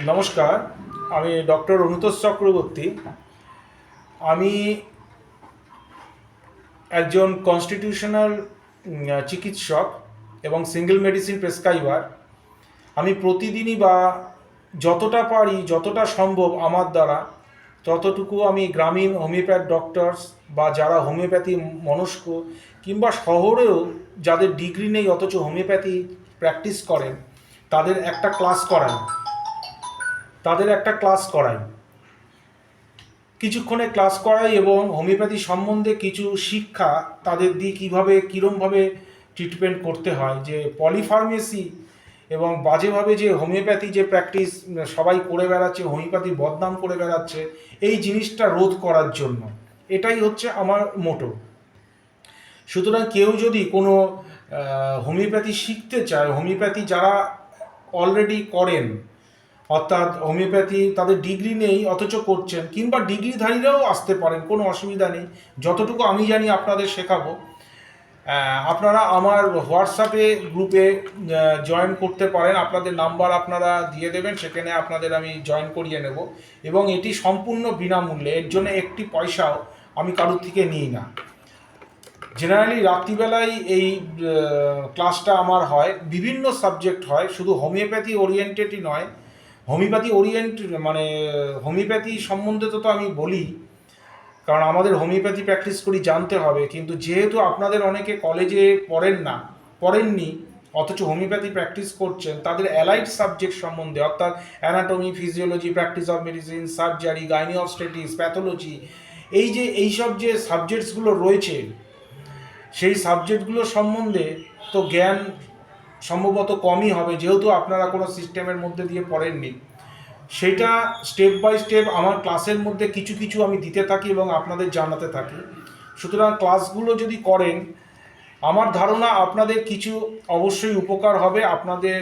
নমস্কার, আমি ডক্টর অনুতোষ চক্রবর্তী। আমি একজন কনস্টিটিউশনাল চিকিৎসক এবং সিঙ্গেল মেডিসিন প্রেসক্রাইবার। আমি প্রতিদিনই বা যতটা পারি, যতটা সম্ভব আমার দ্বারা, ততটুকু আমি গ্রামীণ হোমিওপ্যাথ ডক্টরস বা যারা হোমিওপ্যাথি মনস্ক কিংবা শহরেও যাদের ডিগ্রি নেই অথচ হোমিওপ্যাথি প্র্যাকটিস করেন তাদের একটা ক্লাস করাই, কিছুক্ষণে ক্লাস করাই এবং হোমিওপ্যাথি সম্বন্ধে কিছু শিক্ষা তাদের দিয়ে কীরমভাবে ট্রিটমেন্ট করতে হয়, যে পলিফার্মেসি এবং বাজেভাবে যে হোমিওপ্যাথি যে প্র্যাকটিস সবাই করে বেড়াচ্ছে, হোমিওপ্যাথি বদনাম করে বেড়াচ্ছে, এই জিনিসটা রোধ করার জন্য। এটাই হচ্ছে আমার মোটো। সুতরাং কেউ যদি কোনো হোমিওপ্যাথি শিখতে চায়, হোমিওপ্যাথি যারা অলরেডি করেন, অর্থাৎ হোমিওপ্যাথি তাদের ডিগ্রি নেই অথচ করছেন, কিংবা ডিগ্রিধারীরাও আসতে পারেন, কোনো অসুবিধা নেই। যতটুকু আমি জানি আপনাদের শেখাবো। আপনারা আমার হোয়াটসঅ্যাপে গ্রুপে জয়েন করতে পারেন। আপনাদের নাম্বার আপনারা দিয়ে দেবেন, সেখানে আপনাদের আমি জয়েন করিয়ে নেব এবং এটি সম্পূর্ণ বিনামূল্যে। এর জন্য একটি পয়সাও আমি কারোর থেকে নিই না। জেনারেলি রাত্রিবেলায় এই ক্লাসটা আমার হয়, বিভিন্ন সাবজেক্ট হয়, শুধু হোমিওপ্যাথি ওরিয়েন্টেডই নয়। হোমিওপ্যাথি সম্বন্ধে তো আমি বলি, কারণ আমাদের হোমিওপ্যাথি প্র্যাকটিস করি, জানতে হবে। কিন্তু যেহেতু আপনাদের অনেকে কলেজে পড়েননি অথচ হোমিওপ্যাথি প্র্যাকটিস করছেন, তাদের অ্যালাইড সাবজেক্ট সম্বন্ধে, অর্থাৎ anatomy, physiology, practice of medicine, surgery, gynae obstetrics, pathology, এইসব যে সাবজেক্টসগুলো রয়েছে, সেই সাবজেক্টগুলো সম্বন্ধে তো জ্ঞান সম্ভবত কমই হবে, যেহেতু আপনারা কোনো সিস্টেমের মধ্যে দিয়ে পড়েননি। সেটা স্টেপ বাই স্টেপ আমার ক্লাসের মধ্যে কিছু আমি দিতে থাকি এবং আপনাদের জানাতে থাকি। সুতরাং ক্লাসগুলো যদি করেন, আমার ধারণা আপনাদের কিছু অবশ্যই উপকার হবে। আপনাদের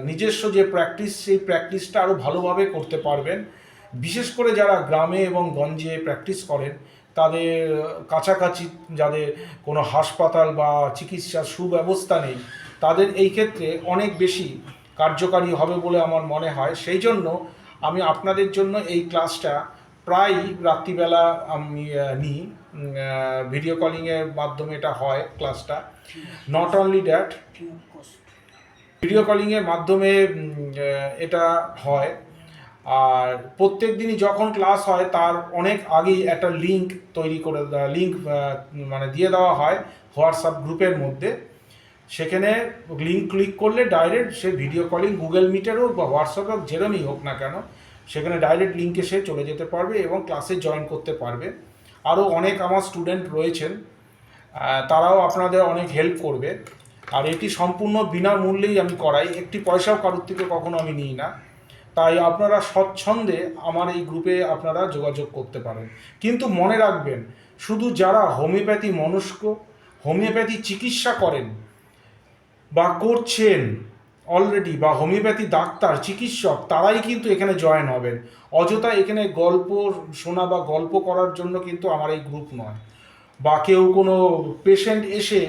নিজস্ব যে প্র্যাকটিস, সেই প্র্যাকটিসটা আরও ভালোভাবে করতে পারবেন। বিশেষ করে যারা গ্রামে এবং গঞ্জে প্র্যাকটিস করেন, তাদের কাছাকাছি যাদের কোনো হাসপাতাল বা চিকিৎসার সুব্যবস্থা নেই, তাদের এই ক্ষেত্রে অনেক বেশি কার্যকারী হবে বলে আমার মনে হয়। সেই জন্য আমি আপনাদের জন্য এই ক্লাসটা প্রায় রাত্রিবেলা আমি নিই, ভিডিও কলিংয়ের মাধ্যমে এটা হয় ক্লাসটা। নট অনলি দ্যাট, ভিডিও কলিংয়ের মাধ্যমে এটা হয়। আর প্রত্যেক দিনই যখন ক্লাস হয় তার অনেক আগেই একটা লিঙ্ক দিয়ে দেওয়া হয় হোয়াটসঅ্যাপ গ্রুপের মধ্যে। সেখানে লিঙ্ক ক্লিক করলে ডাইরেক্ট সে ভিডিও কলিং, গুগল মিটের হোক বা হোয়াটসঅ্যাপ হোক, যেরমই হোক না কেন, সেখানে ডাইরেক্ট লিঙ্কে সে চলে যেতে পারবে এবং ক্লাসে জয়েন করতে পারবে। আরও অনেক আমার স্টুডেন্ট রয়েছেন, তারাও আপনাদের অনেক হেল্প করবে। আর এটি সম্পূর্ণ বিনামূল্যেই আমি করাই, একটি পয়সাও কারোর থেকে কখনো আমি নিই না। তাই আপনারা স্বচ্ছন্দে আমার এই গ্রুপে আপনারা যোগাযোগ করতে পারেন। কিন্তু মনে রাখবেন, শুধু যারা হোমিওপ্যাথি মনস্ক, হোমিওপ্যাথি চিকিৎসা করেন বা করছেন অলরেডি, বা হোমিওপ্যাথি ডাক্তার, চিকিৎসক, তারাই কিন্তু এখানে জয়েন হবেন। অযথা এখানে গল্প শোনা বা গল্প করার জন্য কিন্তু আমার এই গ্রুপ নয়। বা কেউ কোনো পেশেন্ট এসে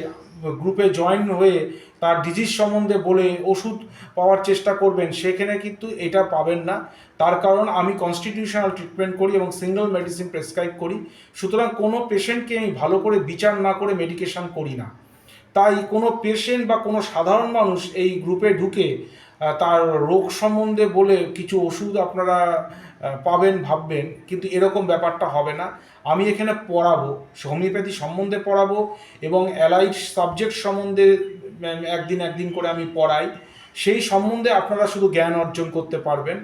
গ্রুপে জয়েন হয়ে তার ডিজিজ সম্বন্ধে বলে ওষুধ পাওয়ার চেষ্টা করবেন, সেখানে কিন্তু এটা পাবেন না। তার কারণ আমি কনস্টিটিউশনাল ট্রিটমেন্ট করি এবং সিঙ্গেল মেডিসিন প্রেসক্রাইব করি। সুতরাং কোনো পেশেন্টকে আমি ভালো করে বিচার না করে মেডিকেশন করি না। তাই কোনো পেশেন্ট বা কোনো সাধারণ মানুষ এই গ্রুপে ঢুকে তার রোগ সম্বন্ধে বলে কিছু ওষুধ আপনারা পাবেন ভাববেন, কিন্তু এরকম ব্যাপারটা হবে না। আমি এখানে পড়াবো, হোমিওপ্যাথি সম্বন্ধে পড়াবো এবং অ্যালাইড সাবজেক্ট সম্বন্ধে একদিন করে আমি পড়াই। সেই সম্বন্ধে আপনারা শুধু জ্ঞান অর্জন করতে পারবেন।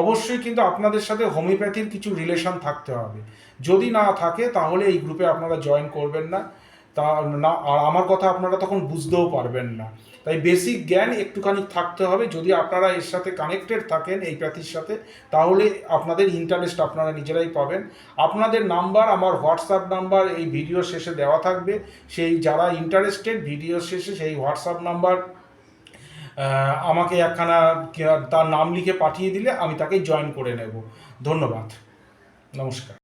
অবশ্যই কিন্তু আপনাদের সাথে হোমিওপ্যাথির কিছু রিলেশন থাকতে হবে। যদি না থাকে তাহলে এই গ্রুপে আপনারা জয়েন করবেন না। আর আমার কথা আপনারা তখন বুঝতেও পারবেন না। তাই বেসিক জ্ঞান একটুখানি থাকতে হবে। যদি আপনারা এর সাথে কানেক্টেড থাকেন, এই প্যাথির সাথে, তাহলে আপনাদের ইন্টারেস্ট আপনারা নিজেরাই পাবেন। আপনাদের নাম্বার আমার হোয়াটসঅ্যাপ নাম্বার এই ভিডিও শেষে দেওয়া থাকবে। সেই যারা ইন্টারেস্টেড, ভিডিও শেষে সেই হোয়াটসঅ্যাপ নাম্বার আমাকে একখানা তার নাম লিখে পাঠিয়ে দিলে আমি তাকে জয়েন করে নেব। ধন্যবাদ, নমস্কার।